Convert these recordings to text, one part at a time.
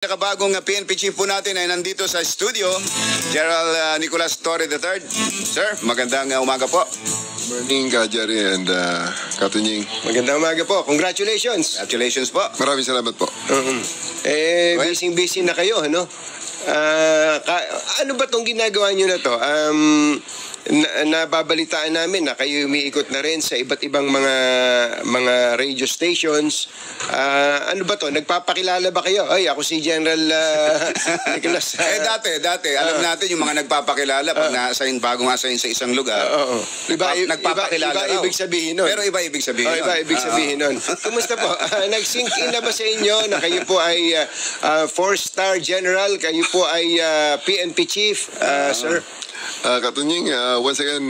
Nakabagong PNP chief po natin ay nandito sa studio, General Nicolas Torre III. Sir, magandang umaga po. Morning, Jerry and Katunying. Magandang umaga po. Congratulations. Congratulations po. Maraming salamat po. Busy na kayo, ano? Ano ba tong ginagawa nyo na to? Nababalitaan namin na kayo umiikot na rin sa iba't ibang mga radio stations. Ano ba to? Nagpapakilala ba kayo? Ay, ako si General Nicolas. Dati. Alam natin yung mga nagpapakilala pag bagong assign sa isang lugar. Iba ibig sabihin nun. Pero iba ibig sabihin nun. Iba ibig sabihin nun. Kumusta po? Nag-sync in na ba sa inyo na kayo po ay 4-star general? Kayo po ay PNP chief, sir? Katunying, once again,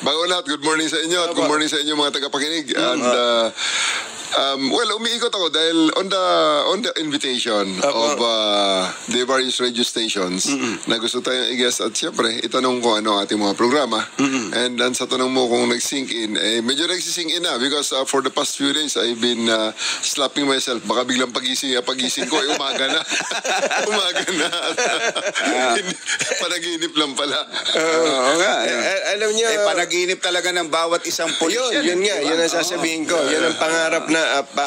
bago lahat, good morning sa inyo at good morning sa inyo mga tagapakinig. And umiikot ako dahil on the invitation of the various radio stations na gusto tayong i-guest at siyempre itanong ko ano ating mga programa. And sa tanong mo kung nag-sync in, medyo nag-sync in na because for the past few days I've been slapping myself. Baka biglang pagising ko ay umaga na. Umaga na. Panaginip lang pala. Oo nga. Alam niyo, panaginip talaga ng bawat isang pulis. Yun nga, yun ang sasabihin ko. Yun ang pangarap na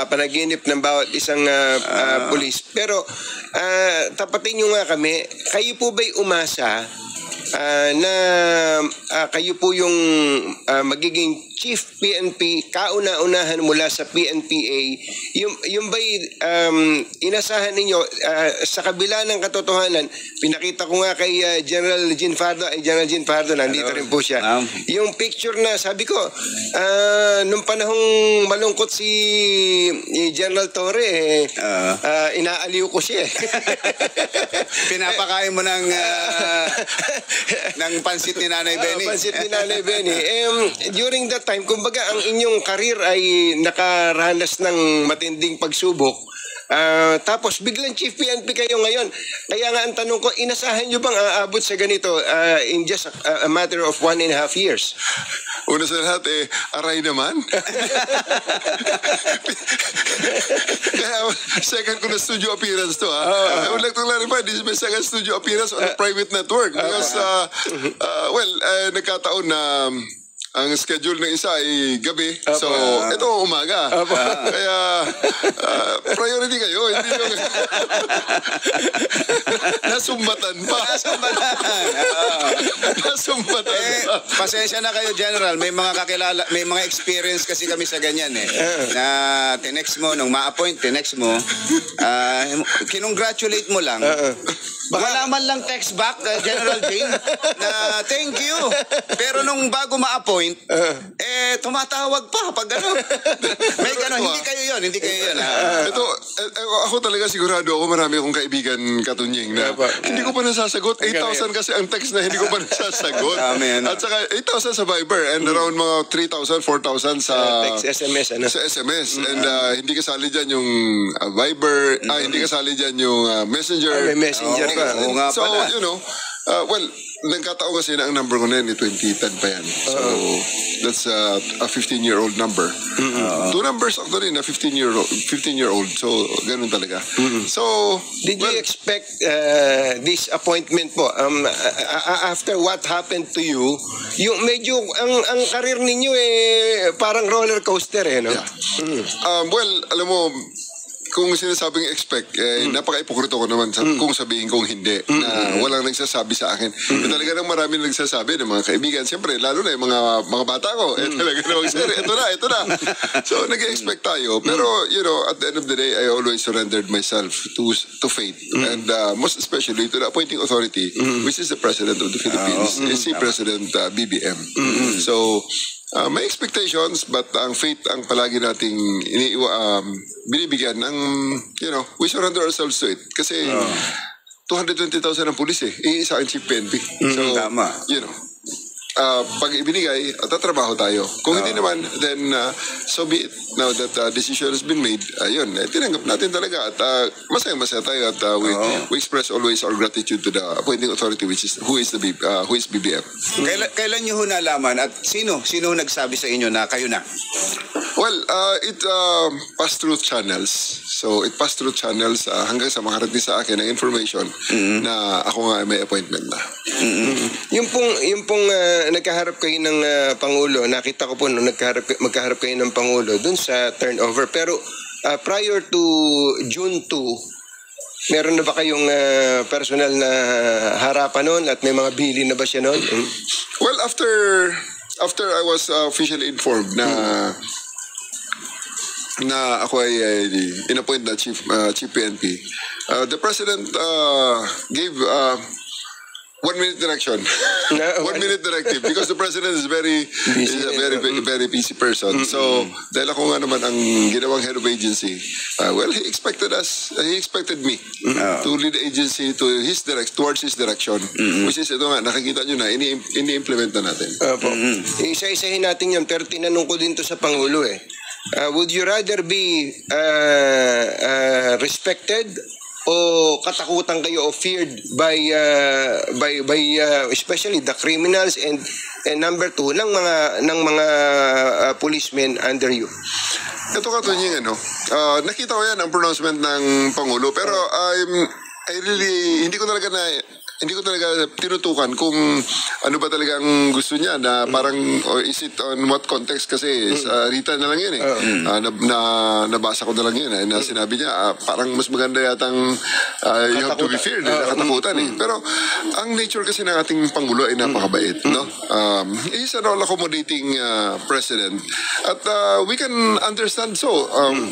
panaginip ng bawat isang pulis. Pero tapatin nyo nga kami, kayo po ba'y umasa na kayo po yung magiging Chief PNP, kauna-unahan mula sa PNPA, yung ba'y inasahan ninyo sa kabila ng katotohanan? Pinakita ko nga kay General Jean Fajardo, nandito rin po siya. Yung picture na, sabi ko, nung panahong malungkot si General Torre, inaaliw ko siya. Pinapakain mo ng pansit ni Nanay Benny. Pansit ni Nanay Benny. During that time, kumbaga ang inyong karir ay nakaranas ng matinding pagsubok. Tapos biglang Chief PNP kayo ngayon. Kaya nga ang tanong ko, inasahan nyo bang aabot sa ganito in just a matter of 1.5 years? Una sa lahat, aray naman. Kaya second ko na studio appearance to. I would like to clarify, this is my second studio appearance on a private network. Because, nagkataon na ang schedule ng isa ay gabi. So, ito umaga. Kaya, priority kayo. Hindi nyo... Nasumbatan pa. Nasumbatan pa. Pasensya na kayo, General. May mga kakilala, may mga experience kasi kami sa ganyan na tinext mo, nung ma-appoint, tinext mo, kinongratulate mo lang. Wala man lang text back, General Jane, na thank you. Pero nung bago ma-appoint, tumatawag pa pag gano'n. May gano'n, hindi kayo yun. Ito, ako talaga sigurado ako marami akong kaibigan Katunying na hindi ko pa nasasagot. 8,000 kasi ang text na hindi ko pa nasasagot. At saka 8,000 sa Viber and around mga 3,000, 4,000 sa text SMS. Sa SMS. And hindi kasali dyan yung Viber, hindi kasali dyan yung Messenger. May Messenger pa. So, you know, nagkataon kasi na ang number ko na yun, 2010 pa yan. So, that's a 15-year-old number. Two numbers actually na 15-year-old. So, ganun talaga. So, did you expect this appointment po? After what happened to you, yung medyo, ang karir ninyo parang roller coaster no? Yeah. Alam mo, kung sinasabing expect, napaka-ipokrito ko naman kung sabihin kong hindi, na walang nagsasabi sa akin. Talaga nang marami nagsasabi ng mga kaibigan. Siyempre, lalo na yung mga bata ko. Talaga naman, sir, ito na. So, nag-expect tayo. Pero, you know, at the end of the day, I always surrendered myself to fate. And most especially to the appointing authority, which is the President of the Philippines, si President BBM. So, may expectations, but ang faith ang palagi nating binibigyan ng, you know, we surrender ourselves to it. Kasi 220,000 ang pulis iisa ang Chief PNP. So, you know, pag ibinigay, tatrabaho tayo. Kung hindi naman, then so be it. Now that decision has been made, tinanggap natin talaga at masaya tayo at we express always our gratitude to the appointing authority who is BBM. Kailan niyo ho nalaman at sino nagsabi sa inyo na kayo na? Well, it passed through channels. So it passed through channels hanggang sa makarating sa akin ang information na ako nga may appointment na. Yung pong nagkaharap kayo ng Pangulo, nakita ko po nung magkaharap kayo ng Pangulo dun sa turnover. Pero prior to June 2, meron na ba kayong personal na harapan nun at may mga bilin na ba siya nun? Well, after I was officially informed na ako ay inappoint na chief PNP, the president gave 1 minute direction. 1 minute directive because the president is a very busy person. So dahil ako nga naman ang ginawang head of agency, well, he expected me to lead the agency towards his direction, which is ito nga, nakikita nyo na ini-implement na natin. Isa-isahin natin yan, pero tinanong ko din to sa Pangulo would you rather be respected o katakutan kayo o feared by especially the criminals and number 2 ng mga policemen under you? Ito katunying nakita ko yan ang pronouncement ng Pangulo, pero hindi ko talaga tinutukan kung ano ba talaga ang gusto niya na parang, or is it on what context, kasi sa Rita na lang yun nabasa ko na lang yun na sinabi niya parang mas maganda yatang you have to be feared, nakatakutan pero ang nature kasi ng ating Pangulo ay napakabait, no? He's an all-accommodating president at we can understand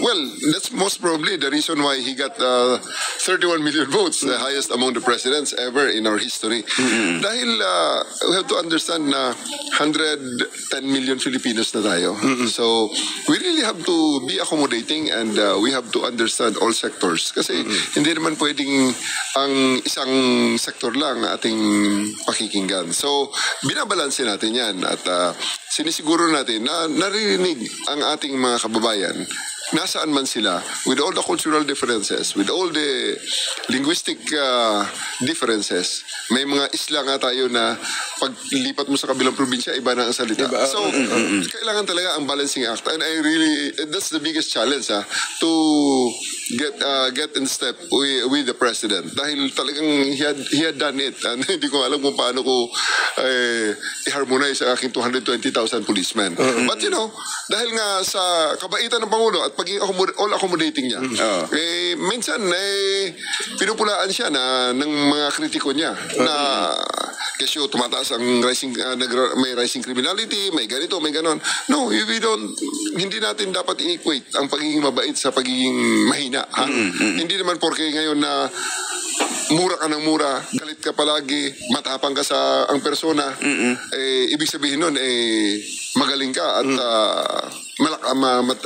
well, that's most probably the reason why he got 31 million votes, the highest among the presidents ever in our history. Dahil we have to understand na 110 million Filipinos na tayo. So we really have to be accommodating and we have to understand all sectors. Kasi hindi naman pwedeng ang isang sektor lang ating pakikinggan. So binabalanse natin yan at sinisiguro natin na naririnig ang ating mga kababayan nasaan man sila, with all the cultural differences, with all the linguistic differences. May mga isla nga tayo na paglipat mo sa kabilang probinsya, iba na ang salita. So, kailangan talaga ang balancing act. And that's the biggest challenge to get in step with the president. Dahil talagang he had done it. And hindi ko alam kung paano ko i-harmonize ang aking 220,000 policemen. But dahil nga sa kabaitan ng Pangulo at pagiging all-accommodating niya, minsan pinupulaan siya ng mga kritiko niya na kasi tumataas ang may rising criminality, may ganito, may ganon. No, hindi natin dapat i-equate ang pagiging mabait sa pagiging mahina. Hindi naman porke ngayon na mura ka ng mura, galit ka palagi, matapang ka sa ang persona, ibig sabihin nun, magaling ka at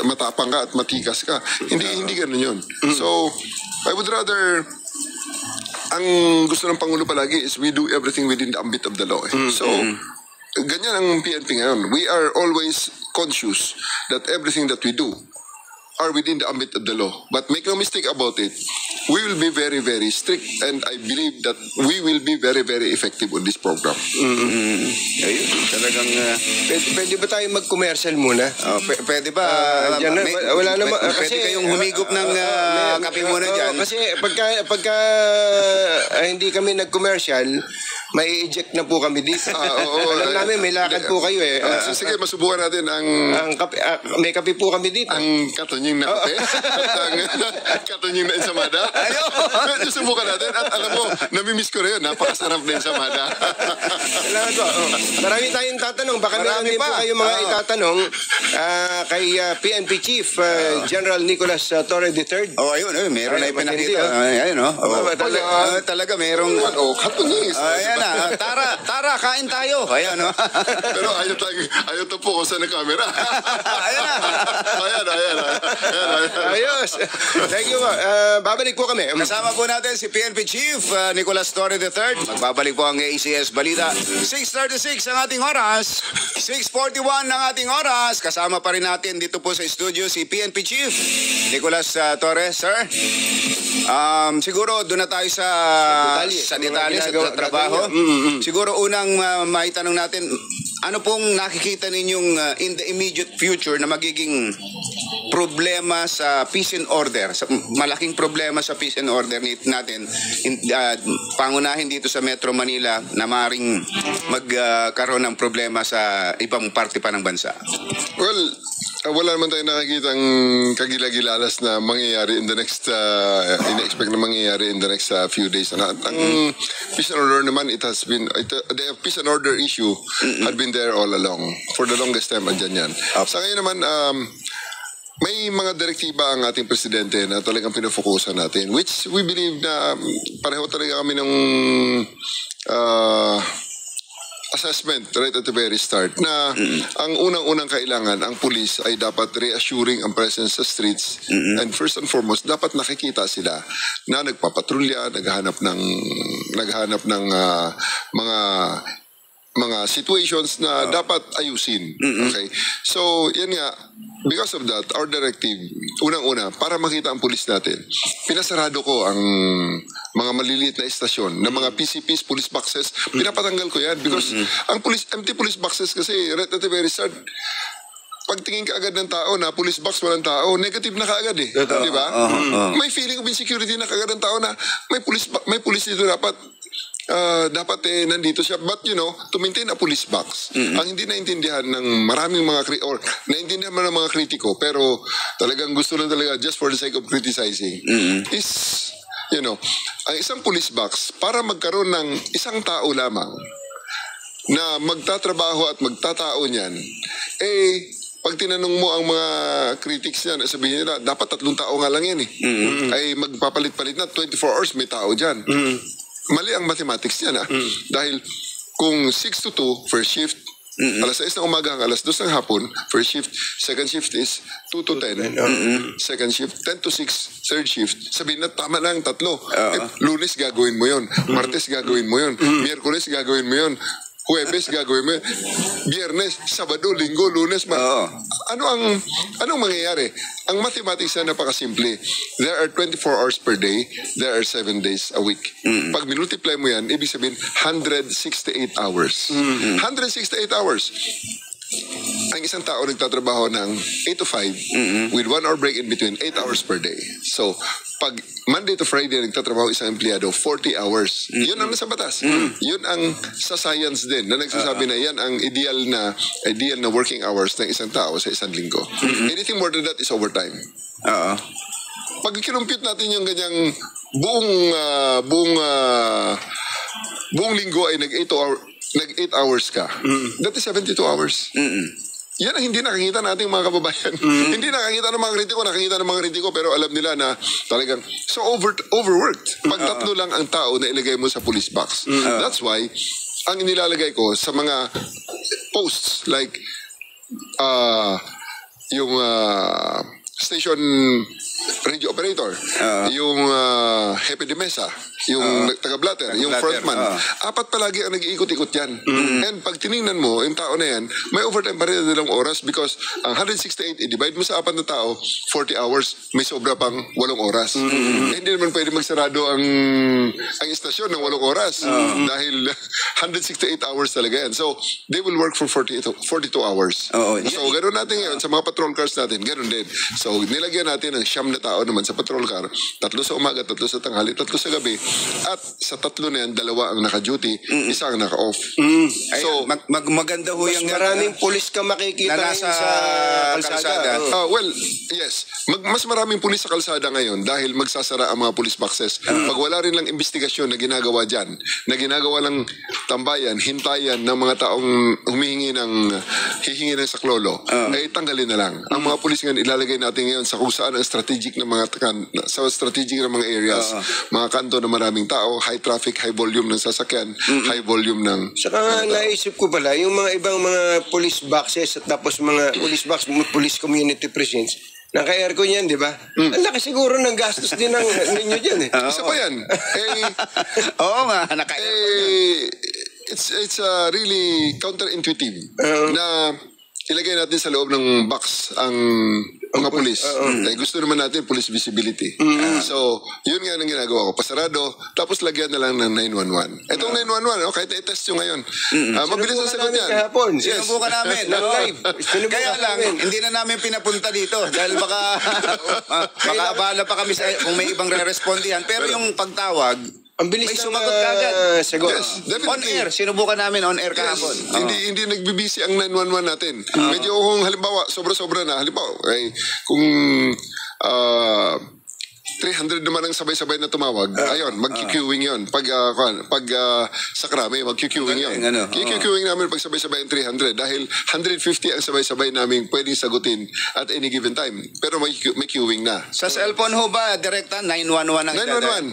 matapang ka at matikas ka. Hindi ganun yun. So, I would rather, ang gusto ng Pangulo palagi is we do everything within the ambit of the law. So, ganyan ang PNP ngayon. We are always conscious that everything that we do are within the ambit of the law. But make no mistake about it, we will be very, very strict and I believe that we will be very, very effective on this program. Ayun, talagang... Pwede ba tayo mag-commercial muna? Pwede ba? Wala naman. Pwede kayong humigop ng kape muna dyan. Kasi pagka hindi kami nag-commercial, may eject na po kami dito. Alam namin, may lakad po kayo Sige, masubukan natin ang kape, may kape po kami dito. Ang katunying na kape at katunying na ensamada. Ayun! Subukan natin at alam mo, namimiss ko rin yun. Napakasarap na ensamada. Salamat po. Marami tayong tatanong. Baka meron din po kayo mga itatanong kay PNP Chief General Nicolas Torre III. Ayun. Meron na ipinakita. Ayun, talaga merong... Katunying. Ayan na. Tara, kain tayo. Ayan, Pero ayaw to po ko sa camera. Ayan na. Ayan. Ayos. Thank you po. Babalik po kami. Kasama po natin si PNP Chief Nicolas Torre III. Magbabalik po ang ACS Balita. 6:36 ang ating oras. 6:41 ang ating oras. Kasama pa rin natin dito po sa studio si PNP Chief Nicolas Torre. Sir, siguro doon na tayo sa detalye sa trabaho. Siguro unang maitanong natin, ano pong nakikita ninyong in the immediate future na magiging problema sa peace and order, malaking problema sa peace and order natin, pangunahin dito sa Metro Manila na maaaring magkaroon ng problema sa ibang parte pa ng bansa? Well, wala naman tayo nakikitang kagilagilalas na mangyayari in the next, in-expect na mangyayari in the next few days. Ang peace and order naman, the peace and order issue had been there all along. For the longest time, andyan yan. Sa ngayon naman, may mga direktiba ang ating presidente na talagang pinafokusan natin, which we believe na pareho talaga kami ng assessment right at the very start na ang unang-unang kailangan, ang police ay dapat reassuring ang presence sa streets, and first and foremost, dapat nakikita sila na nagpapatrolya, naghahanap ng mga situations na dapat ayusin. Okay? So, yan nga, because of that, our directive, unang-una, para makita ang pulis natin, pinasarado ko ang mga maliliit na estasyon, na mga PCPs, police boxes, pinapatanggal ko yan because ang empty police boxes kasi, right at the very start, pagtingin ka agad ng tao na police box walang tao, negative na kaagad eh. Di ba? May feeling of insecurity na kaagad ng tao na may police dito dapat nandito siya. But to maintain a police box, ang hindi naintindihan ng maraming naintindihan man ng mga kritiko, pero talagang gusto lang talaga just for the sake of criticizing, is, ang isang police box, para magkaroon ng isang tao lamang na magtatrabaho at magtatao niyan, pag tinanong mo ang mga critics niyan, sabihin nila, dapat 3 tao nga lang yan eh. Ay magpapalit-palit na, 24 hours may tao dyan. Mali ang mathematics niya na. Dahil kung 6 to 2, first shift, alas 6 ng umaga hanggang alas 2 ng hapon, first shift, second shift is 2 to 10, second shift, 10 to 6, third shift, sabihin na tama na ang 3. Lunes gagawin mo yun, Martes gagawin mo yun, Miyerkules gagawin mo yun, Huwebes gagawin mo yun, Biyernes, Sabado, Linggo, Lunes, anong mangyayari? Ang mathematics na napakasimple. There are 24 hours per day, there are 7 days a week. Pag minultiply mo yan, ibig sabihin 168 hours. 168 hours. Ang isang tao nagtatrabaho ng 8 to 5 with 1 hour break in between, 8 hours per day. So, pag Monday to Friday nagtatrabaho isang empleyado, 40 hours. Yun ang nasa batas. Yun ang sa science din na nagsasabi na yan ang ideal na working hours ng isang tao sa isang linggo. Anything more than that is overtime. Pag kinumpute natin yung ganyang buong linggo ay nag-8 hours ka. That is 72 hours. Yan ang hindi nakikita nating mga kababayan. Hindi nakikita ng mga kritiko, nakikita ng mga kritiko, pero alam nila na talagang so overworked. Pag 3 lang ang tao na ilagay mo sa police box. That's why, ang nilalagay ko sa mga posts like yung station radio operator, yung hepe de mesa, yung taga-blatter, yung frontman. 4 palagi ang nag-iikot-ikot yan. And pag tinignan mo, yung tao na yan, may overtime pa rin na 2 oras because ang 168, i-divide mo sa 4 na tao, 40 hours, may sobra pang 8 oras. Hindi naman pwede magsarado ang istasyon ng 8 oras dahil 168 hours talaga yan. So, they will work for 42 hours. So, ganoon natin ngayon sa mga patrol cars natin, ganoon din. So, nilagyan natin ng 9 na tao naman sa patrol car, 3 sa umaga, 3 sa tanghali, 3 sa gabi, at sa 3 na yan, 2 ang naka-duty, 1 ang naka-off. So, maganda ho yung maraming pulis ka makikita na nasa sa kalsada. Well, yes. Mas maraming pulis sa kalsada ngayon dahil magsasara ang mga police boxes. Pag wala rin lang investigasyon na ginagawa dyan, na ginagawa lang tambayan, hintayan ng mga taong hihingi ng saklolo, ay tanggalin na lang. Ang mga pulis ngayon, ilalagay natin ngayon sa kung saan ang strategic na mga areas, mga kanto na maraming tao, high traffic, high volume ng sasakyan, high volume ng... Saka naisip ko pala, yung mga ibang mga police boxes at tapos mga police community presence, naka-aircon yan, di ba? Ang laki siguro ng gastos din ng ninyo dyan eh. Isa pa yan. Oo nga, naka-aircon. It's really counterintuitive na ilagay natin sa loob ng box ang mga pulis. Gusto naman natin police visibility. So, yun nga ang ginagawa ko. Pasarado, tapos lagyan na lang ng 911. Itong 911, kahit i-test nyo ngayon. Mabilis ang sagot yan. Yes. Sinubukan namin. Live. Kaya lang, hindi na namin pinapunta dito dahil baka abala pa kami kung may ibang re-respondihan. Pero yung pagtawag, ang bilis may ng sumagot kagad. sagot. Yes, definitely. On air. Sinubukan namin on air kahapon. Hindi nagbibisi ang 911 natin. Medyo kung halimbawa, sobra-sobra na. Halimbawa, kung 300 naman ang sabay-sabay na tumawag. Ayun, mag-queuing yun. Pag sa krami, mag-queuing yun. Queuing namin pag sabay-sabay ang 300 dahil 150 ang sabay-sabay namin pwedeng sagutin at any given time. Pero may queuing na. Sa cellphone ho ba, direkta 911 ang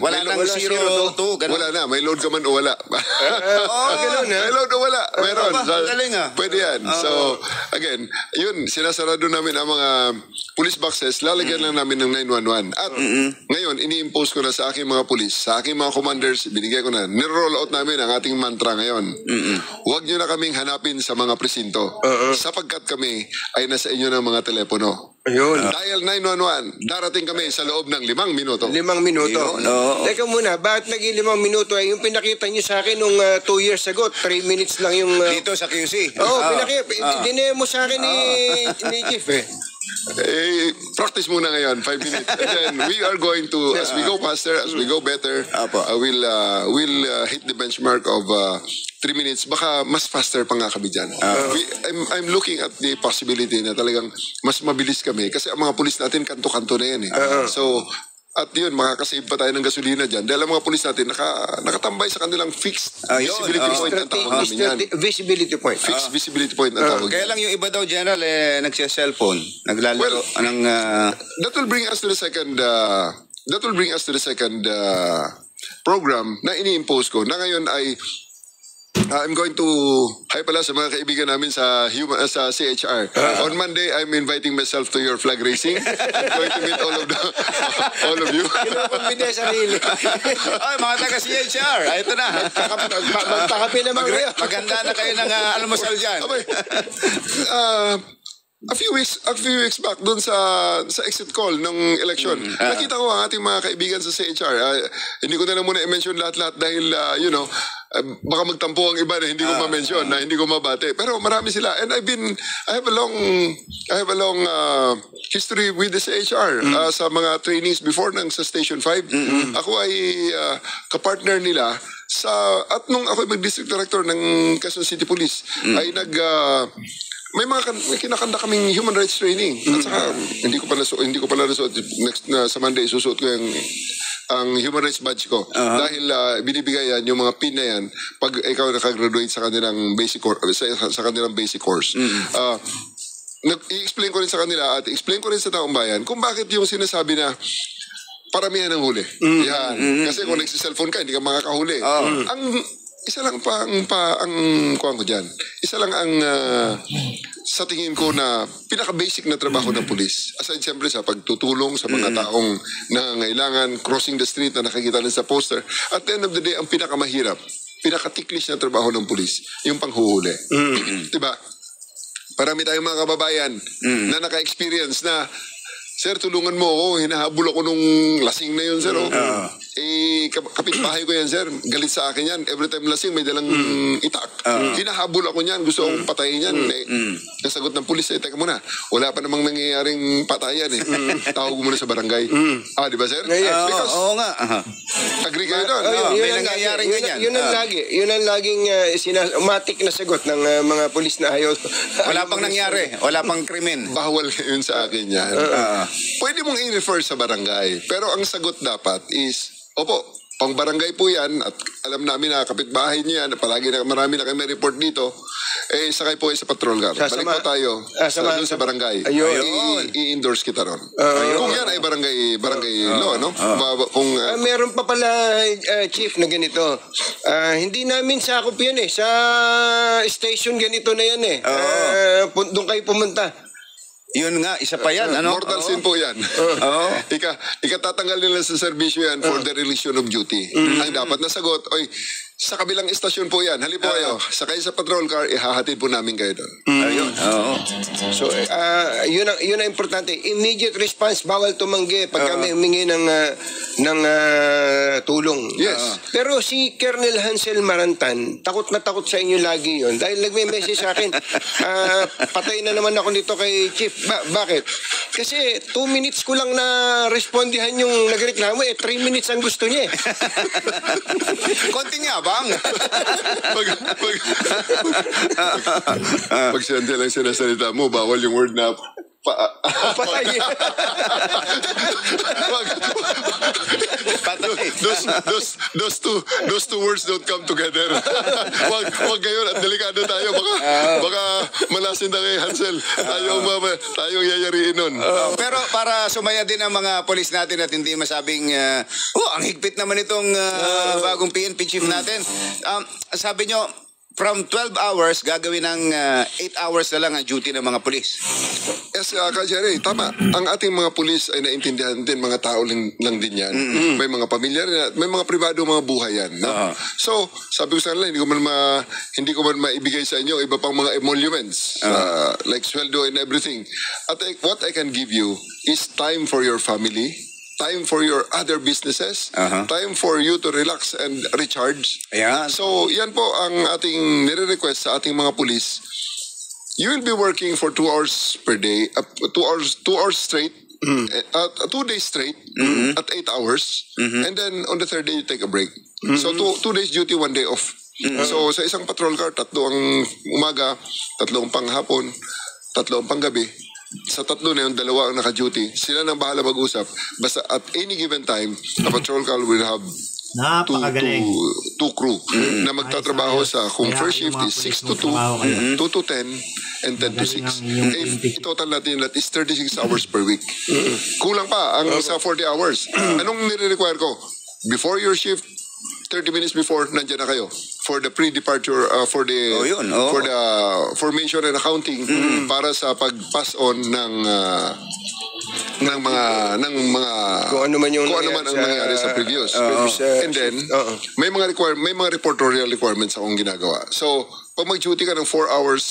911. Wala nang 002. Wala na. May load ka man o wala. Ganun, May load o wala. Meron. Galing Pwede yan. So, again, yun, sinasarado namin ang mga police boxes, lalagyan lang namin ng 911. At ngayon, ini-impose ko na sa aking mga pulis, sa aking mga commanders, binigay ko na, niro-roll out namin ang ating mantra ngayon. Huwag nyo na kaming hanapin sa mga presinto. Sapagkat kami ay nasa inyo ng mga telepono. Ayun. Dial 911, darating kami sa loob ng 5 minuto. 5 minuto. Teka muna, bakit naging 5 minuto? Yung pinakita niyo sa akin nung 2 years ago, 3 minutes lang yung... Dito sa QC. pinakita. Dinemo sa akin ni Chief Practice muna ngayon, 5 minutes. And then we are going to, as we go faster, as we go better, we'll hit the benchmark of 3 minutes. Baka mas faster pa nga kami dyan. I'm looking at the possibility na talagang mas mabilis kami. Kasi ang mga pulis natin, kanto-kanto na yan So, at yun, makakasave pa tayo ng gasolina dyan. Dahil ang mga pulis natin, nakatambay sa kanilang fixed visibility point ang tawag namin yan. Visibility point. Fixed visibility point ang tawag. Kaya lang yung iba daw, General, nagsiya-cellphone. Naglalaro ng... That will bring us to the second... program na ini-impose ko na ngayon ay I'm going to hi pala sa mga kaibigan namin sa CHR. On Monday, I'm inviting myself to your flag raising. I'm going to meet all of you. Kinukumpide sarili. Ay, mga taga CHR. Ito na. Magpakapi naman kayo. Maganda na kayo ng almusal dyan. A few weeks back doon sa exit call ng election, nakita ko ang ating mga kaibigan sa CHR. Hindi ko na lang muna i-mention lahat-lahat dahil baka magtampo ang iba na hindi ko ma-mention, na hindi ko mabate. Pero marami sila, and I have a long history with the CHR sa mga trainings before sa Station 5. Ako ay kapartner nila at nung ako mag-district director ng Quezon City Police, ay may kinakanta kaming human rights training. At saka, hindi ko pala nasuot. Next sa Monday, susuot ko ang human rights badge ko. Dahil binibigay yan, yung mga pin na yan, pag ikaw nakagraduate sa kanilang basic course. I-explain ko rin sa kanila at explain ko rin sa taong bayan kung bakit yung sinasabi na paramihan ng huli. Yan. Kasi kung nagsiselfone ka, hindi ka makakahuli. Isa lang ang kuwan ko dyan. Isa lang ang sa tingin ko na pinaka-basic na trabaho ng pulis. Aside siyempre sa pagtutulong sa mga taong nangangailangan, crossing the street na nakikita nila sa poster. At the end of the day, ang pinakamahirap, pinaka-ticklish na trabaho ng pulis, yung panghuhuli. Diba? Parami tayong mga kababayan na naka-experience na, sir, tulungan mo ako, hinahabol ako nung lasing na yun, sir. Kapitbahay ko yan, sir. Galit sa akin yan. Every time lasing, may dalang itak. Hinahabol ako niyan. Gusto akong patayin yan. Nasagot ng pulis, teka muna. Wala pa namang nangyayaring patayan Tawag muna sa barangay. Di ba, sir? Because, oo nga. Agree kayo doon. May nangyayaring ganyan. Yun ang laging umatik na sagot ng mga pulis na ayaw. Wala pang nangyari. Wala pang krimen. Bawal yun sa akin yan. Pwede mong i-refer sa barangay. Pero ang sagot dapat is, opo, pang barangay po yan at alam namin na kapitbahay niya yan, palagi na marami na kami report dito, sakay po sa patrol car. Balik po tayo doon sa barangay. I-endorse kita ron. Kung yan ay barangay law, no? Meron pa pala, Chief, na ganito. Hindi namin sakop yan sa station ganito na yan doon kayo pumunta. Yun nga, isa pa yan. Mortal sin po yan. Ikatatanggal nila sa serbisyo yan for the relation of duty. Ang dapat na sagot, Sa kabilang istasyon po yan. Halip po kayo. Sakay sa patrol car, ihahatid po namin kayo doon. Ayun. Oo. So, yun ang importante. Immediate response, bawal tumanggi pag kami humingi ng tulong. Yes. Pero si Colonel Hansel Marantan, takot na takot sa inyo lagi yon. Dahil nagme-message sa akin, patay na naman ako nito kay Chief. Bakit? Kasi 2 minutes ko lang na respondihan yung nagreklamo, 3 minutes ang gusto niya. Konting yabang. Pag siyempre lang sinasalita mo, bawal yung word na Patay. Patay. those two words don't come together. Wag gayon at delikado tayo. Baka malasin na kay Hansel. Tayong yayariin nun. Pero para sumaya din ang mga polis natin at hindi masabing, ang higpit naman itong bagong PNP chief natin. Sabi nyo, from 12 hours, gagawin ng 8 hours na lang ang duty ng mga polis. Yes, Jerry, tama. Ang ating mga pulis ay naintindihan din, mga tao lang din yan. May mga pamilya rin at may mga pribado, mga buhay yan. No? So, sabi ko sa kanila, hindi ko man maibigay sa inyo iba pang mga emoluments, like sweldo and everything. At what I can give you is time for your family, time for your other businesses, time for you to relax and recharge. Ayan. So, yan po ang ating nire-request sa ating mga pulis. You will be working for 2 hours per day, 2 hours straight, 2 days straight, at 8 hours, and then on the third day you take a break. So 2 days duty, 1 day off. So sa isang patrol car, 3 ang umaga, 3 ang panghapon, 3 ang panggabi. Sa 3 na yun, 2 ang naka-duty. Sila nang bahala mag-usap. Basta at any given time, a patrol car will have two crew na magtatrabaho sa kung first shift is 6 to 2, 2 to 10, and 10 to 6. If total natin that is 36 hours per week. Kulang pa ang sa 40 hours. Anong nire-require ko? Before your shift, 30 minutes before, nandiyan na kayo for the pre-departure, for the formation and accounting para sa pag-pass on ng mga kung ano man ang nangyari sa previous. And then may mga reportorial requirements akong ginagawa. So pag mag-duty ka ng 4 hours,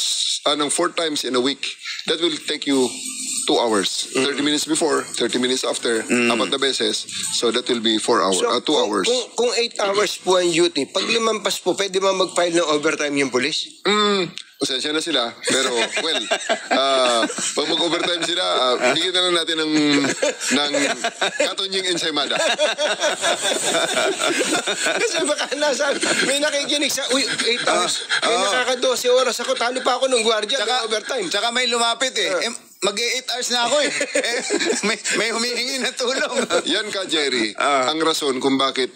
ng 4 times in a week, that will take you 2 hours. 30 minutes before, 30 minutes after, 4 na beses. So that will be 4 hours, 2 hours. Kung 8 hours po ang duty, pag limampas po, pede ba mag-file ng overtime yung polis? Pasensya na sila, pero well, pag mag-overtime sila, bigyan na lang natin ng katonying ensaymada. Kasi baka may nakikinig sa, 8 hours, may nakaka-12 oras ako, talo pa ako ng gwardiya, ng overtime. Tsaka may lumapit mag-8 hours na ako may humihingi na tulong. Yan ka, Jerry, ang rason kung bakit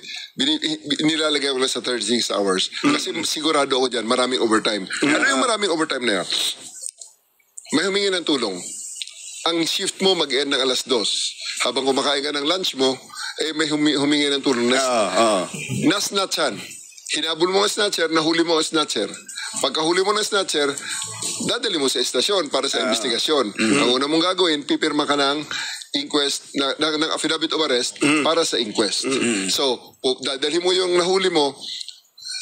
nilalagay ko lang sa 36 hours. Kasi sigurado ako dyan, maraming overtime. Ano yung maraming overtime na yan? May humingi ng tulong. Ang shift mo mag-end ng 2:00. Habang kumakain ka ng lunch mo, may humingi ng tulong. Na-snatchan. Hinabol mo ang snatcher, nahuli mo ang snatcher. Pagkahuli mo ng snatcher, dadali mo sa estasyon para sa investigasyon. Ang una mong gagawin, pipirma ka ng inquest, ng affidavit of arrest para sa inquest. So, dadali mo yung nahuli mo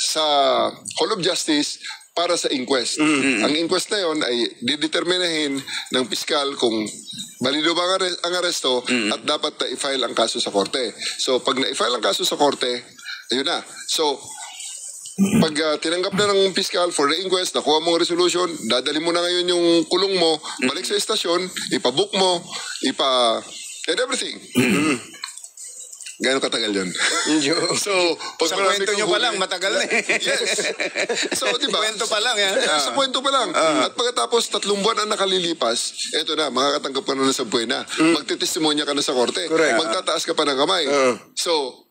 sa Hall of Justice para sa inquest. Ang inquest na yon ay dideterminahin ng piskal kung balido ba ang aresto at dapat na i-file ang kaso sa korte. So, pag na-i-file ang kaso sa korte, ayun na. So, pag tinanggap na ng piskal for the inquest, nakuha mo ang resolution, dadali mo na ngayon yung kulong mo, balik sa estasyon, ipabook mo, and everything. Gano'ng katagal yun? So, sa kwento nyo pa lang, matagal na Yes. So, diba? Kwento pa lang, yan. Sa kwento pa lang. At pagkatapos, 3 buwan ang nakalilipas, eto na, makakatanggap ka na sa buwena. Magtitestimonya ka na sa korte. Correct. Magtataas ka pa ng kamay. So,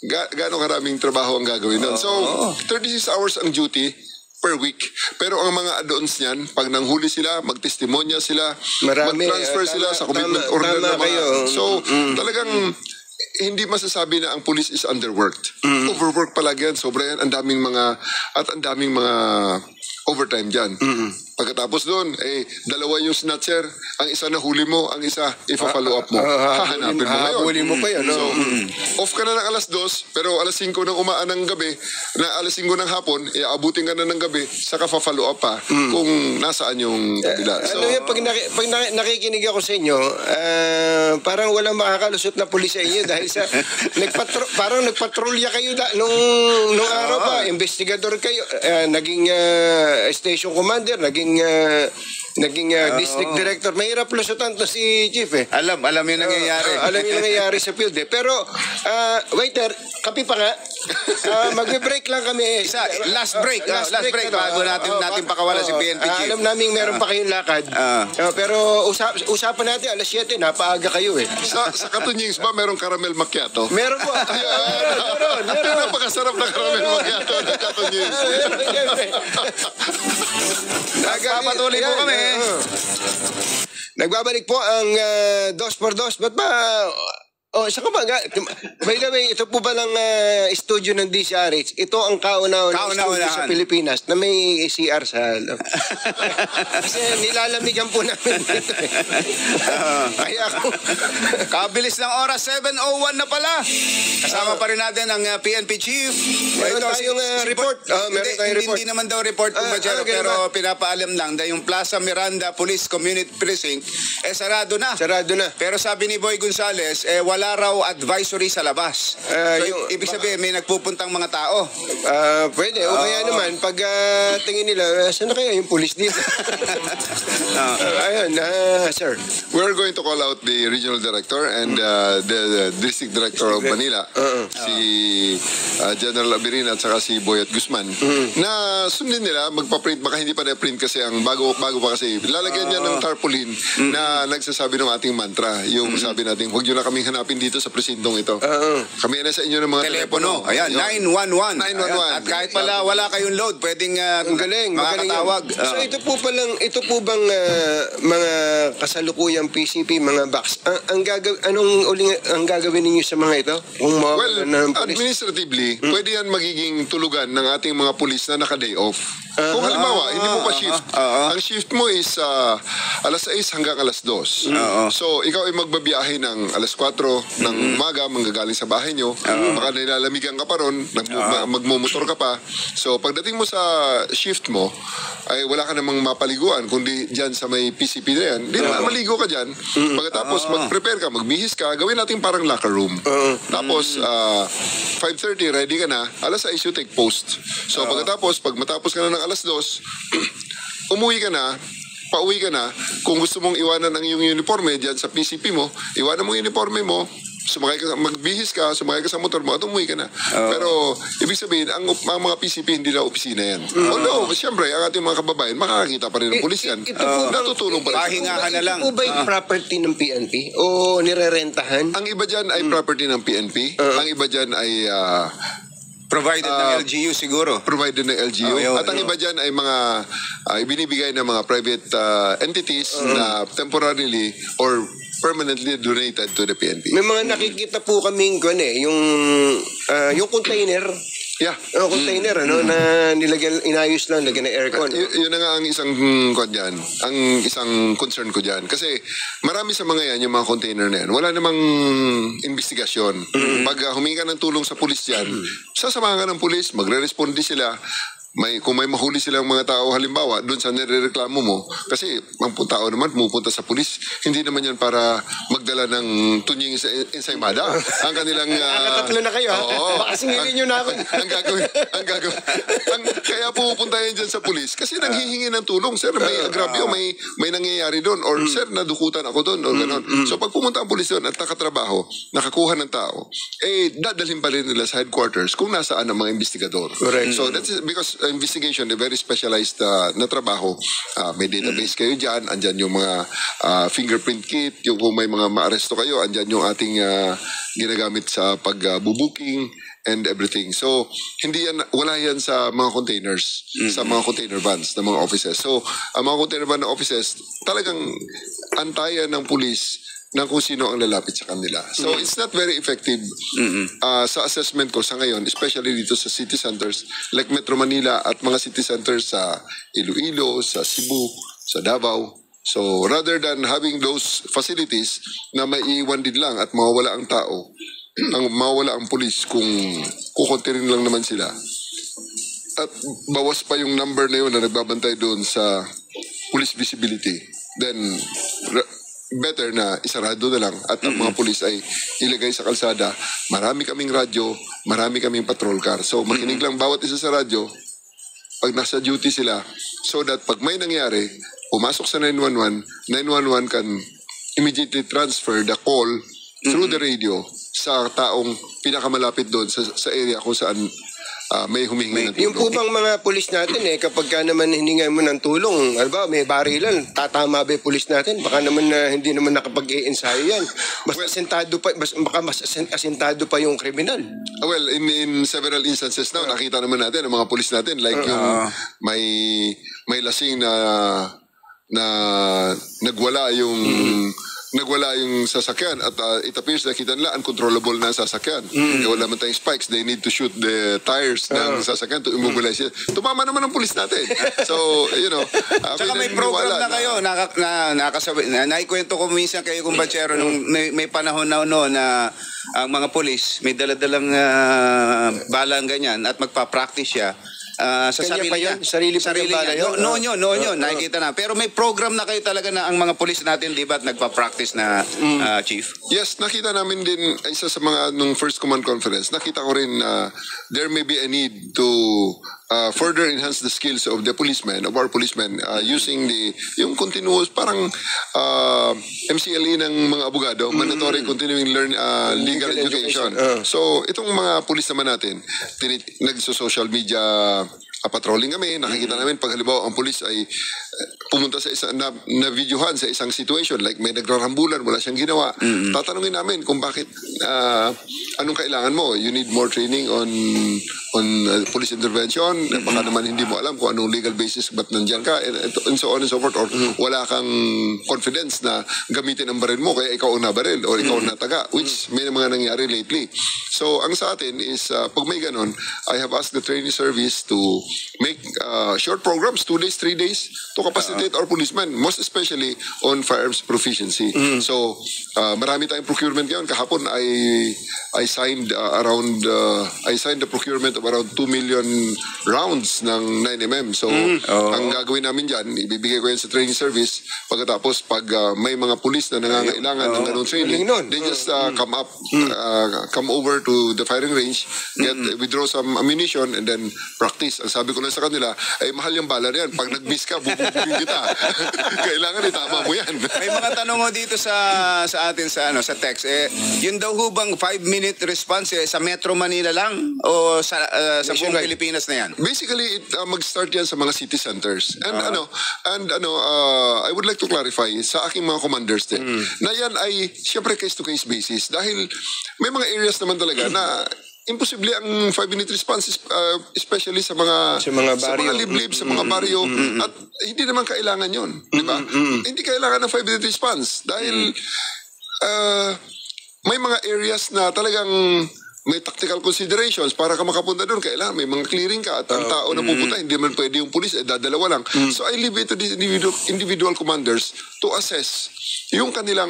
gaano karaming trabaho ang gagawin nun. So, 36 hours ang duty per week. Pero ang mga add-ons niyan, pag nanghuli sila, magtestimonya sila, mag-transfer sila sa commitment order na mga. So, talagang hindi masasabi na ang police is underworked. Overworked palagi yan. Sobra yan. Ang daming mga overtime dyan. Pagkatapos doon, dalawa yung snatcher. Ang isa nahuli mo, ang isa ipa-follow up mo. Hahanapin mo ngayon. Hahabulin mo pa yun. So, off ka na ng alas 2, pero alas 5 ng umaan ng gabi, na alas 5 ng hapon, iabutin ka na ng gabi, saka fa-follow up pa kung nasaan yung kabila. So, ano yan, pag nakikinig ako sa inyo, parang walang makakalusot na pulis sa inyo dahil sa parang nagpatrolya kayo nung araw pa, investigador kayo, naging station commander, naging district director. Mahirap lusutan to si Chief Alam yung nangyayari. Alam yung nangyayari sa field Pero, waiter, kape pa nga. Magbe-break lang kami. Last break bago natin pakawalan si PNP Chief. Alam namin meron pa kayong lakad. Pero usapan natin, alas 7, napaaga kayo sa Katunyings ba merong caramel macchiato? Meron po. Meron. Napakasarap na caramel macchiato ng Katunyings. Nagpapatuloy po kami. Nagbabalik po ang 2x2. Ba't ba? Saka ba? By the way, ito po ba lang studio ng DCRH? Ito ang kauna-unang studio sa Pilipinas na may CR sa loob. Kasi nilalamigan po namin dito Kaya ako. Kabilis ng oras, 7:01 na pala. Kasama pa rin natin ang PNP Chief. Meron tayong report. Meron tayong report. Hindi naman daw report kung pero pinapaalam lang dahil yung Plaza Miranda Police Community Precinct sarado na. Sarado na. Pero sabi ni Boy Gonzales, wala raw advisory sa labas. Ibig sabihin, may nagpupuntang mga tao. Pwede. O kaya naman, pag tingin nila, saan na kaya yung police dito? Ayun, sir. We're going to call out the regional director and the district director of Manila, si General Abirin at saka si Boyet Guzman, na sundin nila, magpa-print, baka hindi pa na-print kasi ang bago pa kasi, lalagyan niya ng tarpaulin na nagsasabi ng ating mantra, yung sabi natin, huwag nyo na kaming hanapin dito sa presintong ito. Kami na sa inyo ng mga telepono. Ayan, 911. 911. At kahit pala wala kayong load, pwedeng makakatawag. So ito po bang mga kasalukuyang PCP, mga box, ang gagawin ninyo sa mga ito? Administratively, pwede yan magiging tulugan ng ating mga pulis na naka-day off. Kung halimbawa, hindi mo pa shift. Ang shift mo is alas 6 hanggang alas 2. So, ikaw ay magbabiyahe ng alas 4 ng umaga, manggagaling sa bahay nyo. Baka nilalamigan ka pa ron, magmumotor ka pa. So, pagdating mo sa shift mo, ay wala ka namang mapaliguan, kundi dyan sa may PCP na yan. Di naman maligo ka dyan. Pagkatapos, mag-prepare ka, magbihis ka, gawin natin parang locker room. Tapos, 5:30, ready ka na. Alas 6, you take post. So, pagkatapos, pag matapos ka na ng alas 2, umuwi ka na, pauwi ka na. Kung gusto mong iwanan ang iyong uniforme dyan sa PCP mo, iwanan mo yung uniforme mo, magbihis ka, sumakay ka sa motor mo, at umuwi ka na. Pero, ibig sabihin, ang mga PCP hindi na opisina yan. Although, siyempre, ang ating mga kababayan, makakakita pa rin ng pulis yan. Natutulong pa rin. Pahingahan na lang. Ito po ba yung property ng PNP? O nirerentahan? Ang iba dyan ay property ng PNP. Ang iba dyan ay provided ng LGU siguro. Provided ng LGU. At ang iba dyan ay mga ibinibigay ng mga private entities na temporarily or permanently donated to the PNP. May mga nakikita po kaming yung container. Yeah. Container, na inayos lang, lagyan ng aircon. Yun na nga ang isang dyan, ang isang concern ko dyan. Kasi marami sa mga yan, yung mga container na yan, wala namang investigasyon. Pag humingi ka ng tulong sa pulis dyan, sasamahan ka ng pulis, magre-responde sila. Kung may mahuli silang mga tao, halimbawa, doon sa nirereklamo mo, kasi ang tao naman pumupunta sa pulis, hindi naman yan para magdala ng tunying ensaymada. Ang kanilang... Nakatatlo na kayo, baka singilin nyo na ako. ang gagawin. Kaya pupunta yan dyan sa pulis, kasi nanghihingi ng tulong. Sir, may agrabyo, may nangyayari doon. Or, sir, nadukutan ako doon. Or gano'n. So, pag pumunta ang pulis doon at nakatrabaho, nakakuha ng tao, dadalhin pa rin nila sa headquarters kung nasaan ang mga investigador. Correct. So, that's because investigation, a very specialized na trabaho. May database kayo dyan, andyan yung mga fingerprint kit, yung kung may mga maaresto kayo, andyan yung ating ginagamit sa pag-booking and everything. So, wala yan sa mga containers, sa mga container vans ng mga offices. So, ang mga container van na offices, talagang antayan ng pulis ng kung sino ang lalapit sa kanila. So it's not very effective sa assessment ko sa ngayon, especially dito sa city centers like Metro Manila at mga city centers sa Iloilo, sa Cebu, sa Davao. So rather than having those facilities na maiiwan din lang at mawawala ang tao, mawawala ang pulis kung kukuntirin lang naman sila. At bawas pa yung number na yun na nagbabantay doon sa police visibility, then better na isarado na lang at ang mga pulis ay ilagay sa kalsada. Marami kaming radyo, marami kaming patrol car. So makinig lang bawat isa sa radyo pag nasa duty sila, so that pag may nangyari, pumasok sa 911, 911 can immediately transfer the call through the radio sa taong pinakamalapit doon sa area kung saan may humingi ng tulong. Yung po bang mga pulis natin kapag ka naman hiningan mo ng tulong, alba, may barilan, tatama ba yung pulis natin? Baka naman hindi naman nakapag-i-ensayo yan. Mas asentado pa, baka mas asentado pa yung kriminal. Well, in several instances now, nakita naman natin ang mga pulis natin, like yung may lasing na nagwala yung sasakyan at it appears na kita nila uncontrollable na sasakyan. Wala man tayong spikes, they need to shoot the tires ng sasakyan to immobilize it. Tumama naman ang pulis natin. So, Saka may program na kayo, naikwento ko minsan kayo kung Bachero, nung may panahon na na ang mga pulis may daladalang balang ganyan at magpa-practice siya. Sa sarili niya. Sarili niya. Noon yun. Nakikita na. Pero may program na kayo talaga na ang mga pulis natin, di ba, at nagpa-practice na, Chief? Yes, nakita namin din, isa sa mga nung first command conference, nakita ko rin there may be a need to further enhance the skills of our policemen, using yung continuous, parang MCLE ng mga abogado, mandatory continuing legal education. So, itong mga pulis naman natin, nagso-social media patrolling kami, nakikita namin pag halimbawa ang pulis ay pumunta sa na videohan sa isang situation, like may nagrarambulan, wala siyang ginawa, tatanungin namin kung bakit, anong kailangan mo? You need more training on police intervention, baka naman hindi mo alam kung anong legal basis ba't nandyan ka, and so on and so forth, or wala kang confidence na gamitin ang baril mo kaya ikaw ang nabaril or ikaw ang nataga, which may mga nangyari lately. So ang sa atin is pag may ganon, I have asked the training service to make short programs, 2 days, 3 days, to capacitate our policemen, most especially on firearms proficiency. So marami tayong procurement ngayon. Kahapon I signed the procurement of around 2 million rounds ng 9mm. So ang gagawin namin dyan, ibibigay ko yan sa training service. Pagkatapos pag may mga pulis na nangangailangan ng ganong training, they just come over to the firing range, withdraw some ammunition, and then practice. Ang sabi ko lang sa kanila, ay mahal yung bala na yan. Pag nag-miss ka, bububugin kita. Kailangan itama mo yan. May mga tanong mo dito sa atin sa text. Yun daw hubang 5-minute response sa Metro Manila lang o sa buong Pilipinas na yan? Basically, mag-start yan sa mga city centers. And I would like to clarify sa aking mga commanders din, na yan ay siyempre case-to-case basis. Dahil may mga areas naman talaga na imposible ang 5-minute response, especially sa mga liblib, sa mga baryo, at hindi naman kailangan yun, di ba? Hindi kailangan ng 5-minute response dahil may mga areas na talagang may tactical considerations para ka makapunta doon. Kailangan may mga clearing ka at ang tao na pupunta, hindi man pwede yung pulis, dadalawa lang. So I leave it to the individual commanders to assess yung kanilang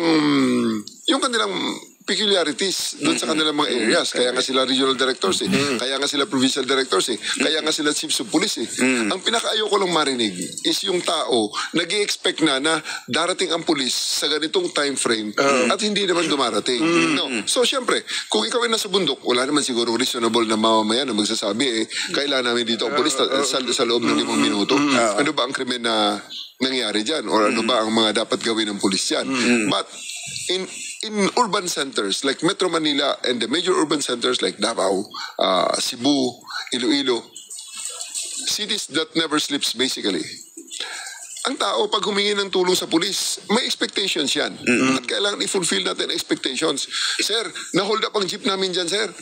peculiarities doon sa kanilang mga areas. Kaya nga sila regional directors kaya nga sila provincial directors kaya nga sila chiefs of police Ang pinakaayoko lang marinig is yung tao nag-i-expect na darating ang police sa ganitong time frame at hindi naman dumarating. No. So syempre, kung ikaw ay nasa bundok, wala naman siguro reasonable na mamamayan na magsasabi kailangan namin dito ang police sa loob ng 5 minuto. Ano ba ang krimen na nangyari dyan? Or ano ba ang mga dapat gawin ng police dyan? But in urban centers like Metro Manila and the major urban centers like Davao, Cebu, Iloilo, cities that never sleeps basically. Ang tao pag humingi ng tulong sa pulis, may expectations yan. At kailangan i-fulfill natin expectations. Sir, na-hold up ang jeep namin dyan, sir.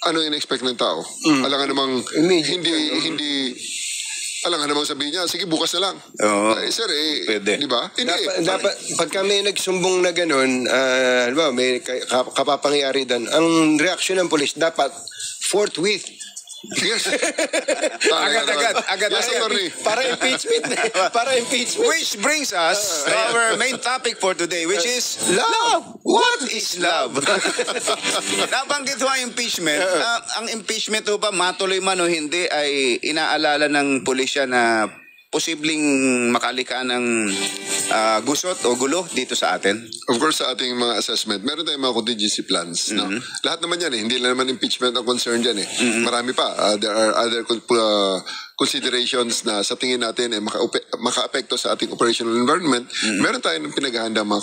Ano in-expect ng tao? Alam nga namang hindi Alam nga namang sabihin niya, sige bukas na lang. Oo. Sir, Pwede. di ba? Hindi. Dapat pag kami nagsumbong na ganun, halimbawa may kapapangyari doon, ang reaksyon ng pulis dapat forthwith. Yes. Agad. Yes, attorney. Para impeachment. Para impeachment. Which brings us to our main topic for today, which is love. What is love? Nabanggit mo ang impeachment. Ang impeachment ba matuloy man o hindi ay inaalala ng pulisya na posibleng makalikaan ng gusot o gulo dito sa atin? Of course, sa ating mga assessment, meron tayong mga contingency plans. No? Lahat naman yan hindi lang naman impeachment ang concern dyan Marami pa. There are other considerations na sa tingin natin maka-apekto sa ating operational environment. Meron tayong pinaghahanda mga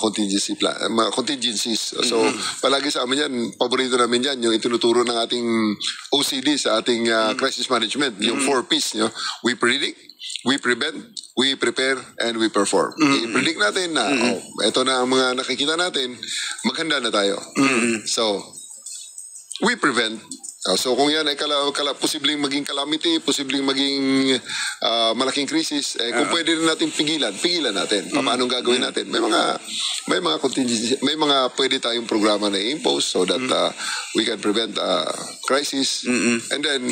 contingencies. So, palagi sa amin yan, paborito namin yan, yung itinuturo ng ating OCD sa ating crisis management, yung 4Ps. We predict, we prevent, we prepare, and we perform. I-predict natin na, ito na ang mga nakikita natin, maghanda na tayo. So, we prevent. So, kung yan ay posibleng maging calamity, posibleng maging malaking krisis, kung pwede rin natin pigilan natin. Paano gagawin natin? May mga contingency, may mga pwede tayong programa na i-impose so that we can prevent crisis. And then,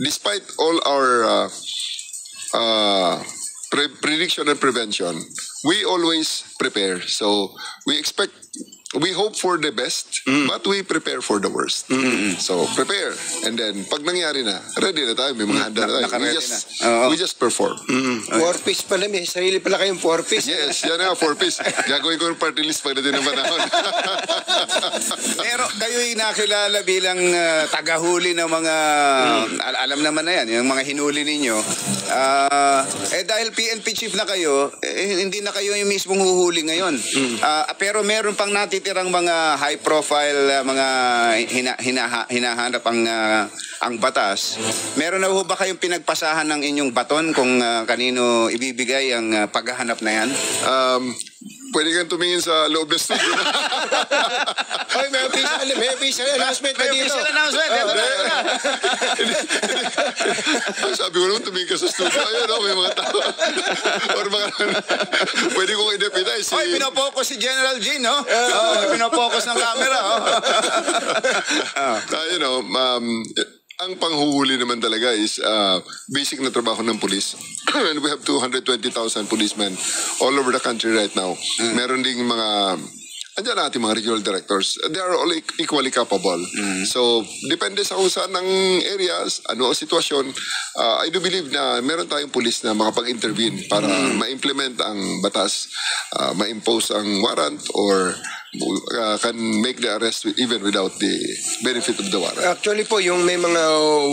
despite all our prediction and prevention, we always prepare. So we hope for the best, but we prepare for the worst. So prepare, and then pag nangyari na, ready na tayo, may mga handa na tayo. We just perform. 4-piece pala, may sarili pala kayong 4-piece. Yes, yan na, 4-piece. Gagawin ko yung party list pagdating ng panahon. Pero kayo'y nakilala bilang tagahuli ng mga, alam naman na yan, yung mga hinuli ninyo. Dahil PNP chief na kayo, hindi na kayo yung mismong huhuli ngayon. Pero meron pang natitirang mga high profile, mga hinahanap ang batas. Meron na ba kayong pinagpasahan ng inyong baton kung kanino ibibigay ang paghahanap na yan? Pwede kang tumingin sa loob ng studio. Oy, may official announcement na dito. Official announcement. Sabi ko naman, tumingin ka sa studio. Ayun, may mga tao. Or mga, pwede kong i-deputize. Oy, pinopokus si General Jean, no? Pinopokus ng camera, ang panghuhuli naman talaga is basic na trabaho ng police. And we have 220,000 policemen all over the country right now. Meron ding mga andyan natin mga regional directors. They are all equally capable. So, depende sa kung saan ang areas, ano ang sitwasyon. I do believe na meron tayong police na makapag-intervene para ma-implement ang batas, ma-impose ang warrant, or can make the arrest even without the benefit of the warrant. Actually po, yung may mga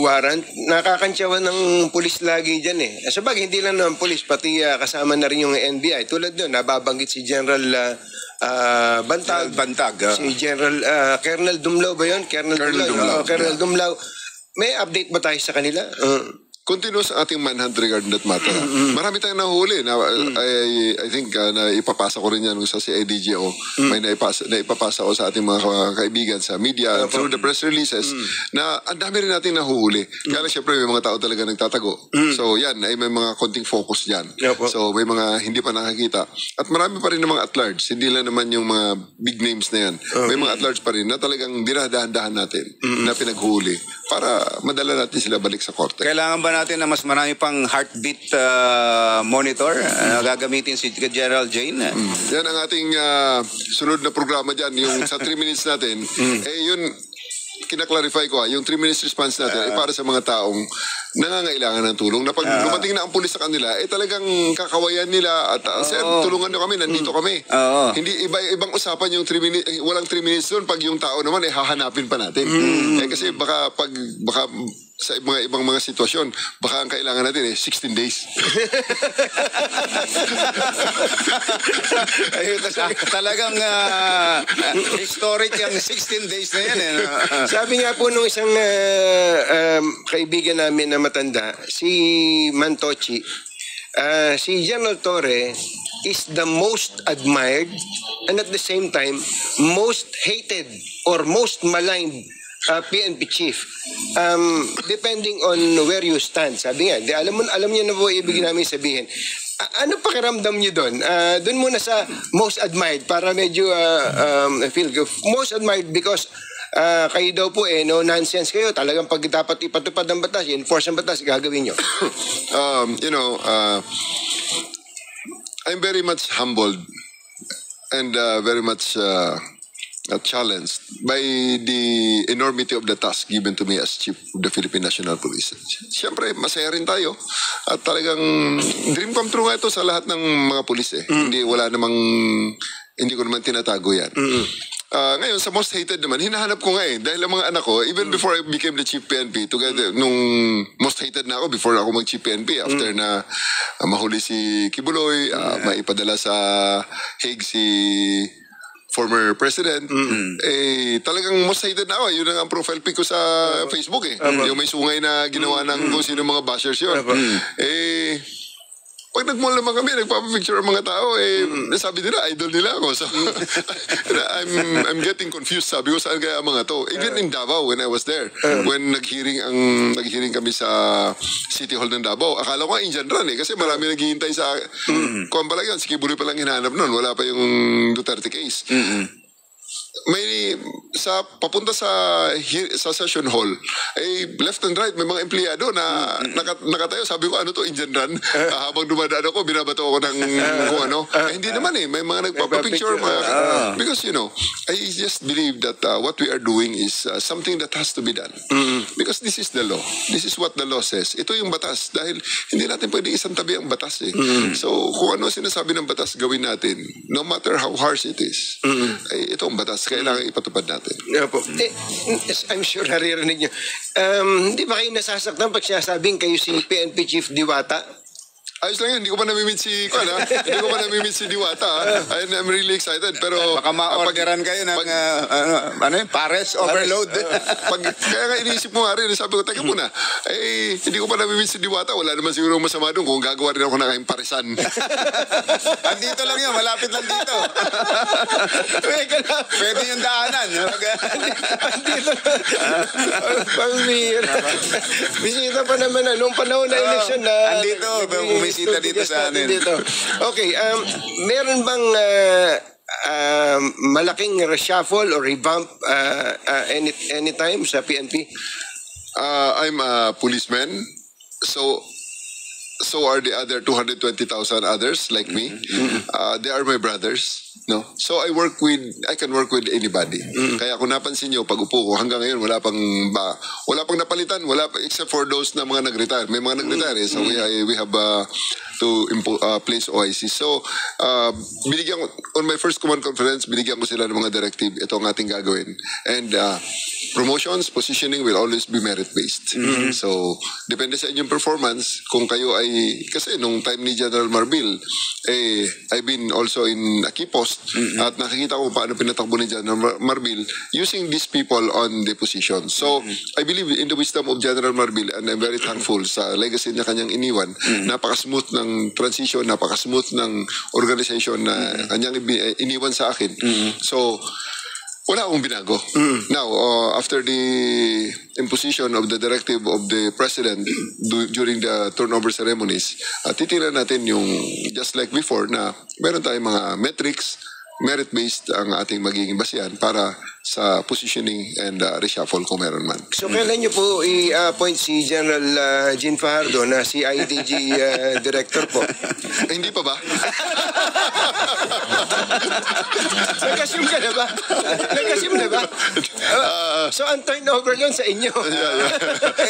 warrant, nakakantsawan ng pulis lagi dyan Sabagay, hindi lang naman pulis, pati kasama na rin yung NBI. Tulad doon, nababanggit si General Bantag. Si General Colonel Dumlao ba yun? Colonel Dumlao. May update ba tayo sa kanila? Continuous ating manhunt regarding that matter. Marami tayong nahuli. I think na ipapasa ko rin yan sa CIDGO. May naipapasa ko sa ating mga kaibigan sa media through the press releases na ang dami rin natin nahuhuli. Kaya syempre may mga tao talaga nagtatago. So yan, ay may mga konting focus dyan. So may mga hindi pa nakakita. At marami pa rin ng mga at-large. Hindi lang naman yung mga big names na yan. May mga at-large pa rin na talagang dinadahan-dahan natin na pinaghuli para madala natin sila balik sa korte. Kailangan ba natin na mas marami pang heartbeat monitor gagamitin si General Jane? Yan ang ating sunod na programa dyan, yung sa 3 minutes natin. Yun, kinaklarify ko yung 3 minutes response natin ay para sa mga taong nangangailangan ng tulong na pag dumating na ang pulis sa kanila talagang kakawayan nila at sir, tulungan nyo kami, nandito kami. Hindi ibang usapan yung 3 minutes, walang 3 minutes doon pag yung tao naman hahanapin pa natin. Kasi baka sa ibang mga sitwasyon, baka ang kailangan natin 16 days. Talagang historic yung 16 days na yan. Sabi nga po nung isang kaibigan namin na matanda, si Mantochi, si General Torre is the most admired and at the same time most hated or most maligned PNP chief, depending on where you stand, sabi nga, alam niyo na po ibig namin sabihin. Ano pakiramdam niyo doon? Doon muna sa most admired para medyo feel good. Most admired because kayo daw po no nonsense kayo. Talagang pag dapat ipatupad ang batas, enforce ang batas, gagawin niyo. I'm very much humbled and very much challenged by the enormity of the task given to me as Chief of the Philippine National Police. Siyempre, masaya rin tayo. At talagang dream come true nga ito sa lahat ng mga pulis eh. Hindi ko naman tinatago yan. Ngayon, sa most hated naman, hinahanap ko nga eh. Dahil ang mga anak ko, even before I became the Chief PNP, together, nung most hated na ako, before ako mag-Chief PNP, after na mahuli si Kibuloy, maipadala sa Hague si former president, talagang most hated na ako. Yun ang profile pic ko sa Facebook eh. Yung may sungay na ginawa ng kung sino mga bashers yun. Pag nag-mall naman kami, nagpapapicture ang mga tao, sabi nila, idol nila ako. So, I'm getting confused. Sabi ko, saan kaya ang mga to? Even in Davao, when I was there, when nag-hearing kami sa City Hall ng Davao, akala ko nga Indian Run eh, kasi marami naghihintay sa, kung pala yun, si Kibuloy palang hinahanap nun, wala pa yung Duterte case. May papunta sa session hall left and right may mga empleyado na nakatayo. Sabi ko, ano to, Indian Run? Habang dumadaan ako, binabato ako ng kung ano. Hindi naman eh, may mga nagpapapicture because I just believe that what we are doing is something that has to be done because this is the law. This is what the law says. Ito yung batas dahil hindi natin pwedeng isang tabi ang batas eh. So kung ano sinasabi ng batas, gawin natin no matter how harsh it is. Ito ang batas, kailangan ipatupad natin. I'm sure naririnig nyo. Hindi ba kayo nasasaktan pag sinasabing kayo si PNP Chief Diwata? Ayos lang yun, hindi ko pa namimit si Diwata. I'm really excited. Pero baka ma-orderan kayo ng pares overload. Kaya nga iniisip mo nga rin, sabi ko, teka muna, hindi ko pa namimit si Diwata. Wala naman siguro masama doon kung gagawa rin ako ng paresan. Andito lang yun, malapit lang dito. Pwede yung daanan. Andito. Pambira. Bisita pa naman nung panahon na eleksyon na. Andito, bumisita dito sa anin. Okay, meron bang malaking reshuffle or revamp anytime sa PNP? I'm a policeman, so are the other 220,000 others like me. They are my brothers. No? So I can work with anybody. Kaya kung napansin nyo, pag upo ko, hanggang ngayon wala pang napalitan, except for those na mga nag-retire. May mga nag-retire so we have to place OIC. So on my first command conference, binigyan ko sila ng mga directive, ito ang ating gagawin. And promotions, positioning will always be merit-based. So depende sa inyong performance, kung kayo ay, kasi nung time ni General Marbil, I've been also in a key post at nakikita ko paano pinatakbo ni General Marbil using these people on the position. So, I believe in the wisdom of General Marbil and I'm very thankful sa legacy niya kanyang iniwan. Napaka-smooth ng transition, napaka-smooth ng organization na kanyang iniwan sa akin. So, wala akong binago. Now, after the imposition of the directive of the President during the turnover ceremonies, titingnan natin yung just like before na meron tayong mga metrics, merit-based ang ating magiging basihan para sa positioning and reshuffle kung meron man. So kailan niyo po i-appoint si General Jean Fajardo na CIDG Director po? Hindi pa ba? Nag-assume ka na ba? So ang turnover yun sa inyo.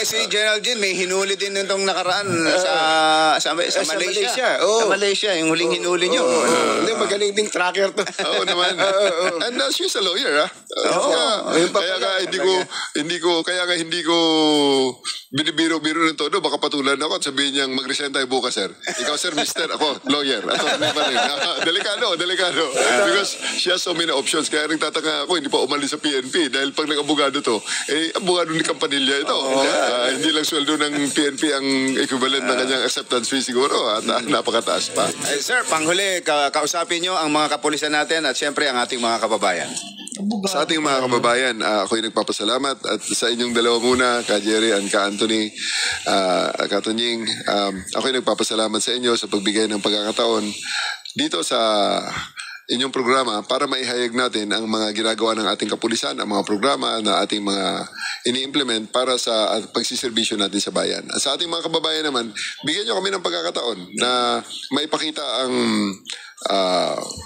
Si General Jean may hinuli din nitong nakaraan sa Malaysia. Oh. Sa Malaysia, yung huling hinuli nyo. Hindi, magaling ding tracker to. Oo naman. And she's a lawyer, kaya hindi ko binibiro-biro ng todo. Baka patulan ako at sabihin niyang mag-resign tayo bukas, sir. Ikaw, sir, mister. Ako, lawyer. Delikado. Because she has so many options. Kaya nagtataka ako, hindi pa umalis sa PNP. Dahil pag nag-abogado to, abogado ni Campanilla ito. Hindi lang sweldo ng PNP ang equivalent ng kanyang acceptance fee siguro. At napakataas pa. Sir, panghuli, kausapin nyo ang mga kapulisan natin at siyempre ang ating mga kababayan. sa ating mga kababayan, ako'y nagpapasalamat at sa inyong dalawa muna, Ka Jerry and Ka Anthony, Ka Tonying, ako'y nagpapasalamat sa inyo sa pagbigay ng pagkakataon dito sa inyong programa para maihayag natin ang mga ginagawa ng ating kapulisan, ang mga programa na ating mga ini-implement para sa pagsiservisyo natin sa bayan. At sa ating mga kababayan naman, bigyan nyo kami ng pagkakataon na maipakita ang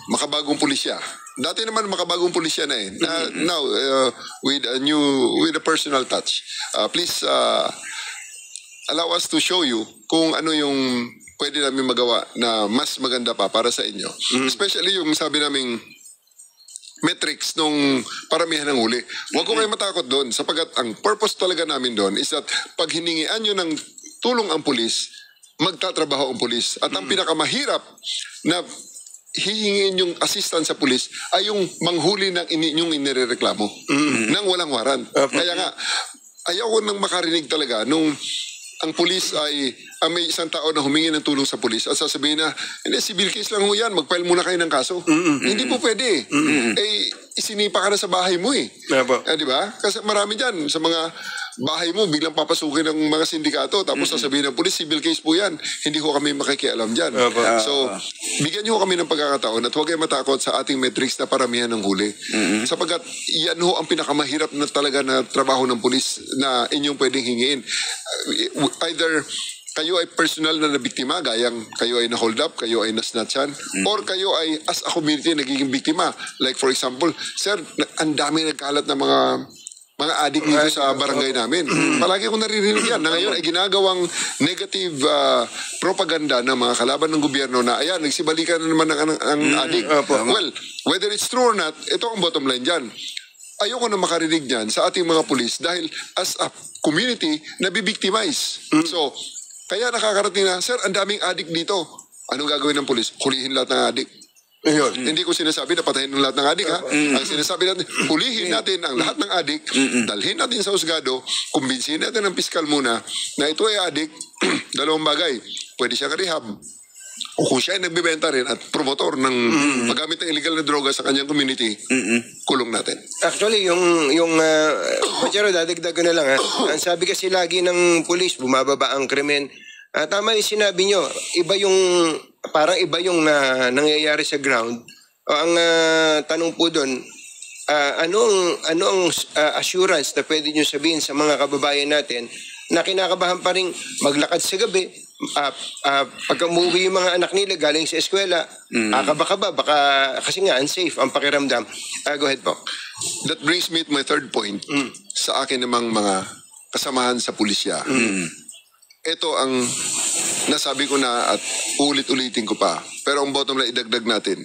makabagong pulisya. Dati naman makabagong pulisya na eh. Now, with a personal touch. Please allow us to show you kung ano yung pwede namin magawa na mas maganda pa para sa inyo. Especially yung sabi naming metrics nung paramihan ng huli. Huwag ko kayo matakot doon sapagkat ang purpose talaga namin doon is that pag hiningian nyo ng tulong ang pulis, magtatrabaho ang pulis. At ang pinakamahirap na hihingin yung assistance sa pulis ay yung manghuli ng inyong inireklamo nang walang warrant. Kaya nga, ayaw ko nang makarinig talaga nung ang pulis ay may isang tao na humingi ng tulong sa pulis at sasabihin na, hindi, civil case lang ho yan, mag-file muna kayo ng kaso. Hindi po pwede. Eh, isinipa ka na sa bahay mo eh. Di ba? Kasi marami dyan sa mga bahay mo, biglang papasukin ng mga sindikato tapos sasabihin ng pulis, civil case po yan. Hindi ko kami makikialam dyan. So, bigyan nyo kami ng pagkakataon at huwag kayo matakot sa ating metrics na paramihan ng huli. Sapagkat yan ho ang pinakamahirap na talaga na trabaho ng pulis na inyong pwedeng hingiin. Either kayo ay personal na nabiktima, gayang kayo ay na-hold up, kayo ay na-snatchan, or kayo ay as a community nagiging biktima. Like for example, sir, ang dami nagkalat na mga adik dito sa barangay namin. Palagi ko naririnig yan na ngayon ay ginagawang negative propaganda ng mga kalaban ng gobyerno na ayan, nagsibalikan na naman ang adik. Well, whether it's true or not, ito ang bottom line dyan. Ayoko na makarinig dyan sa ating mga pulis dahil as a community, nabibiktimize. So, kaya nakakarating na, sir, ang daming adik dito. Anong gagawin ng pulis? Hulihin lahat ng adik. Hindi ko sinasabi na patayin ng lahat ng adik, ha? Ang sinasabi natin, hulihin natin ang lahat ng adik, dalhin natin sa husgado, kumbinsihin natin ng piskal muna na ito ay adik, dalawang bagay. Pwede siya ka-rehab. O kung siya ay nagbibenta rin at promotor ng paggamit ng illegal na droga sa kanyang community, kulong natin. Actually, Pachero, dadagdag ko na lang ha. Ang sabi kasi lagi ng pulis, bumababa ang krimen. Tama yung sinabi nyo, parang iba yung nangyayari sa ground. Ang tanong po doon, ano ang assurance na pwede nyo sabihin sa mga kababayan natin na kinakabahan pa rin maglakad sa gabi, pag umuwi yung mga anak nila galing sa eskwela, kaba-kaba, baka kasi nga unsafe ang pakiramdam. Go ahead po. That brings me to my third point sa akin namang mga kasamahan sa pulisya. Ito ang nasabi ko na at ulit-ulitin ko pa. Pero ang bottom line, idagdag natin.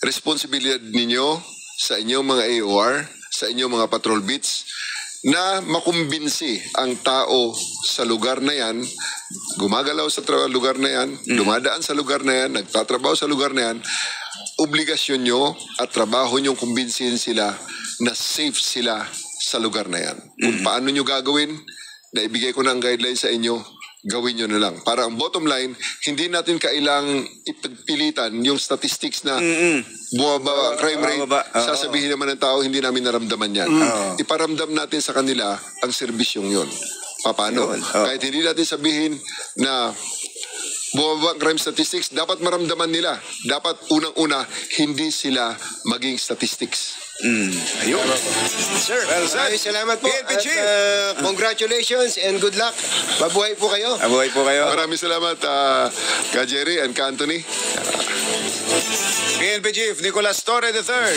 Responsibilidad ninyo sa inyong mga AOR, sa inyong mga patrol beats, na makumbinsi ang tao sa lugar na yan, gumagalaw sa lugar na yan, dumadaan sa lugar na yan, nagtatrabaho sa lugar na yan, obligasyon nyo at trabaho nyo kumbinsihin sila na safe sila sa lugar na yan. Kung paano nyo gagawin, naibigay ko na ang guidelines sa inyo, gawin nyo na lang. Para ang bottom line, hindi natin kailang ipagpilitan yung statistics na bumaba crime rate. Sasabihin naman ng tao, hindi namin naramdaman yan. Iparamdam natin sa kanila ang serbisyong yun. Paano? Kahit hindi natin sabihin na bumaba ang crime statistics, dapat maramdaman nila. Dapat unang-una, hindi sila maging statistics. Ayun. Sir, maraming salamat po. PNP Chief. Congratulations and good luck. Mabuhay po kayo. Mabuhay po kayo. Maraming salamat, Ka Jerry and Ka Anthony. PNP Chief Nicolas Torre III.